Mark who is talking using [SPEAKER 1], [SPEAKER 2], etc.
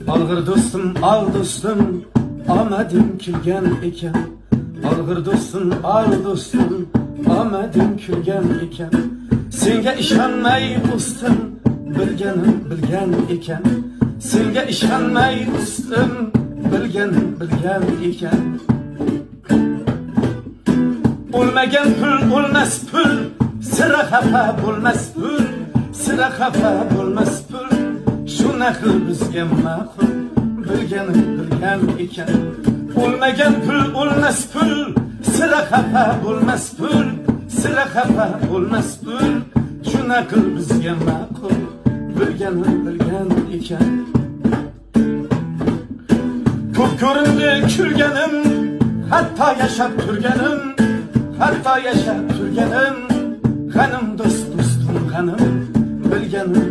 [SPEAKER 1] Algır dostum, al dostum, amadim külgen eken. Algır dostum, al dostum, amadim külgen eken. Senga ishonmay ustim, bilganim bilgan ekan. Senga ishonmay ustim, bilganim bilgan ekan. O'lmagan pul o'lmas pul, sira xafa bo'lmas pul, sira xafa bo'lmas pul. Shunaqa bizga ma'qul, bilganim bilgan ekan. O'lmagan pul o'lmas pul, sira xafa bo'lmas pul, sira xafa bo'lmas pul. Shunaqa bizga ma'qul, bilganim bilgan ekan. Ko'p ko'rindi kulganim, hatto yashab turganim, hatto yashab turganim. G'anim do'st do'stim g'anim, bilganim